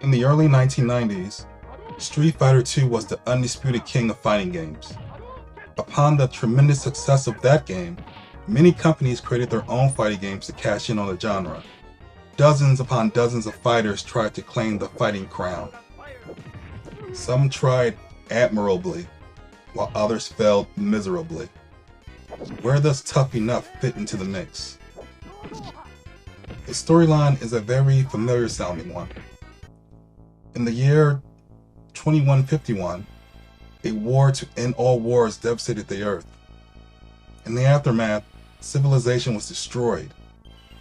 In the early 1990s, Street Fighter II was the undisputed king of fighting games. Upon the tremendous success of that game, many companies created their own fighting games to cash in on the genre. Dozens upon dozens of fighters tried to claim the fighting crown. Some tried admirably, while others failed miserably. Where does Tuff E fit into the mix? The storyline is a very familiar sounding one. In the year 2151, a war to end all wars devastated the Earth. In the aftermath, civilization was destroyed.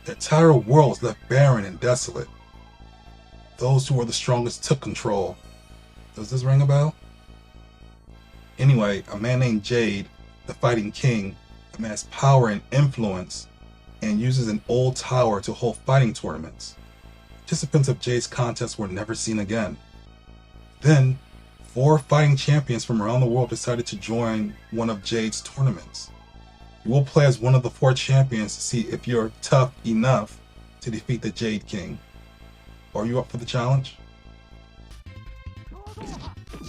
The entire world was left barren and desolate. Those who were the strongest took control. Does this ring a bell? Anyway, a man named Jade, the Fighting King, amassed power and influence and uses an old tower to hold fighting tournaments. Participants of Jade's contest were never seen again. Then, 4 fighting champions from around the world decided to join one of Jade's tournaments. You will play as one of the 4 champions to see if you're tough enough to defeat the Jade King. Are you up for the challenge?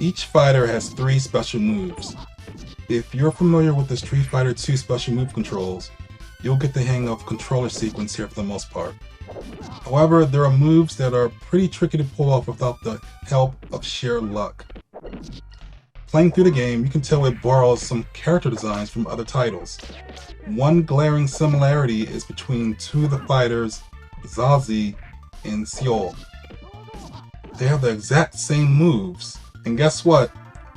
Each fighter has 3 special moves. If you're familiar with the Street Fighter II special move controls, you'll get the hang of controller sequence here for the most part. However, there are moves that are pretty tricky to pull off without the help of sheer luck. Playing through the game, you can tell it borrows some character designs from other titles. One glaring similarity is between 2 of the fighters, Zazie and Seol. They have the exact same moves, and guess what?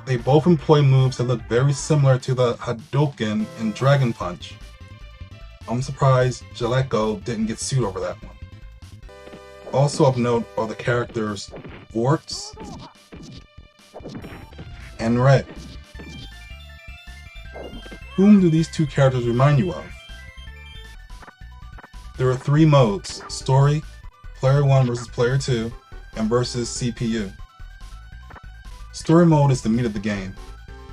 They both employ moves that look very similar to the Hadouken and Dragon Punch. I'm surprised Jaleco didn't get sued over that one. Also of note are the characters Vorts and Red. Whom do these 2 characters remind you of? There are 3 modes: Story, Player 1 versus Player 2, and versus CPU. Story mode is the meat of the game.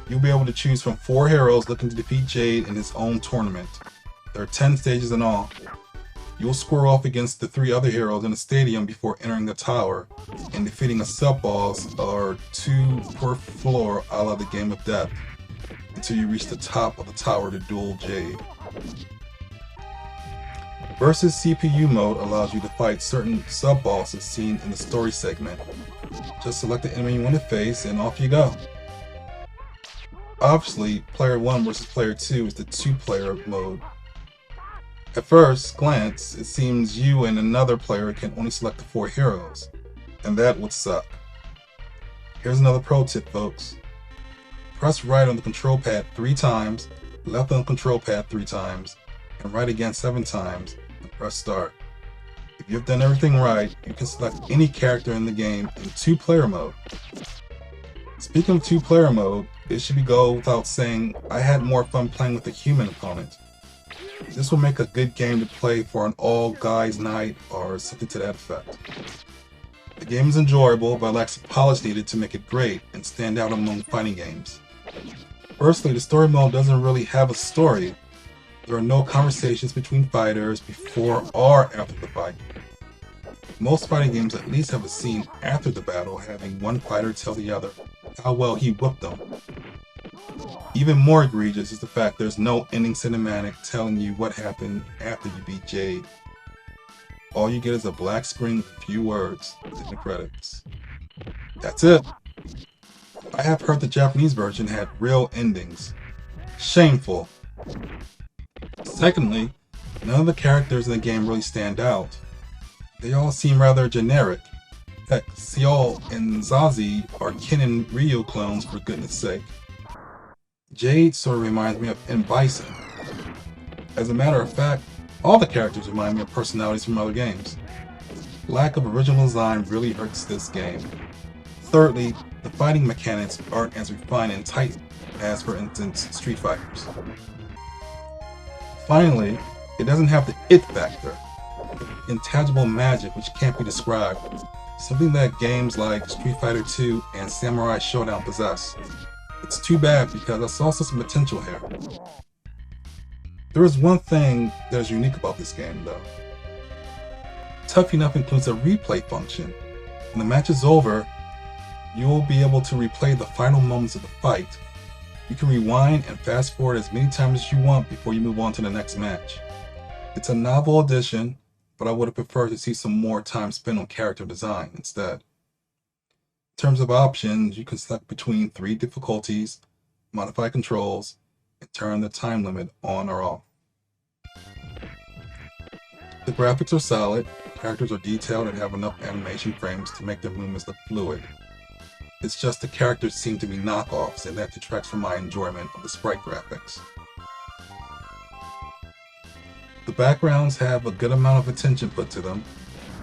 You'll be able to choose from 4 heroes looking to defeat Jade in his own tournament. There are 10 stages in all. You'll square off against the 3 other heroes in the stadium before entering the tower and defeating a sub-boss or 2 per floor a la the Game of Death until you reach the top of the tower to duel Jade. Versus CPU mode allows you to fight certain sub-bosses seen in the story segment. Just select the enemy you want to face and off you go. Obviously, Player 1 versus Player 2 is the 2-player mode. At first glance, it seems you and another player can only select the 4 heroes, and that would suck. Here's another pro tip, folks. Press right on the control pad 3 times, left on the control pad 3 times, and right again 7 times, and press start. If you've done everything right, you can select any character in the game in 2-player mode. Speaking of 2-player mode, it should go without saying I had more fun playing with a human opponent. This will make a good game to play for an all-guys night or something to that effect. The game is enjoyable, but lacks the polish needed to make it great and stand out among fighting games. Firstly, the story mode doesn't really have a story. There are no conversations between fighters before or after the fight. Most fighting games at least have a scene after the battle, having one fighter tell the other how well he whooped them. Even more egregious is the fact there's no ending cinematic telling you what happened after you beat Jade. All you get is a black screen with a few words in the credits. That's it. I have heard the Japanese version had real endings. Shameful. Secondly, none of the characters in the game really stand out. They all seem rather generic. Heck, Seol and Zazie are Ken and Ryu clones for goodness sake. Jade sort of reminds me of M. Bison. As a matter of fact, all the characters remind me of personalities from other games. Lack of original design really hurts this game. Thirdly, the fighting mechanics aren't as refined and tight as, for instance, Street Fighters. Finally, it doesn't have the it factor, intangible magic which can't be described, something that games like Street Fighter II and Samurai Shodown possess. It's too bad because I saw some potential here. There is one thing that is unique about this game though. Tuff E includes a replay function. When the match is over, you will be able to replay the final moments of the fight. You can rewind and fast forward as many times as you want before you move on to the next match. It's a novel addition, but I would have preferred to see some more time spent on character design instead. In terms of options, you can select between 3 difficulties, modify controls, and turn the time limit on or off. The graphics are solid, characters are detailed and have enough animation frames to make their movements look fluid. It's just the characters seem to be knockoffs, and that detracts from my enjoyment of the sprite graphics. The backgrounds have a good amount of attention put to them.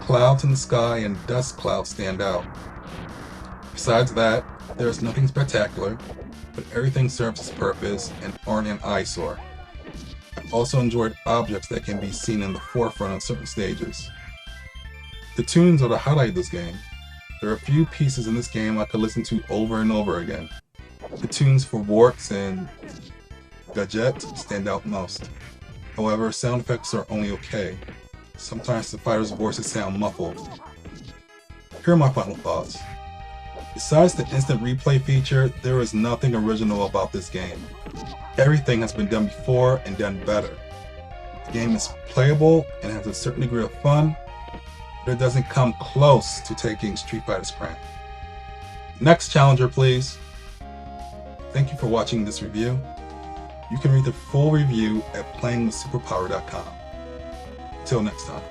Clouds in the sky and dust clouds stand out. Besides that, there is nothing spectacular, but everything serves its purpose and aren't an eyesore. I've also enjoyed objects that can be seen in the forefront on certain stages. The tunes are the highlight of this game. There are a few pieces in this game I could listen to over and over again. The tunes for Warts and Gadget stand out most. However, sound effects are only okay. Sometimes the fighters' voices sound muffled. Here are my final thoughts. Besides the instant replay feature, there is nothing original about this game. Everything has been done before and done better. The game is playable and has a certain degree of fun, but it doesn't come close to taking Street Fighter's crown. Next challenger, please. Thank you for watching this review. You can read the full review at playingwithsuperpower.com. Till next time.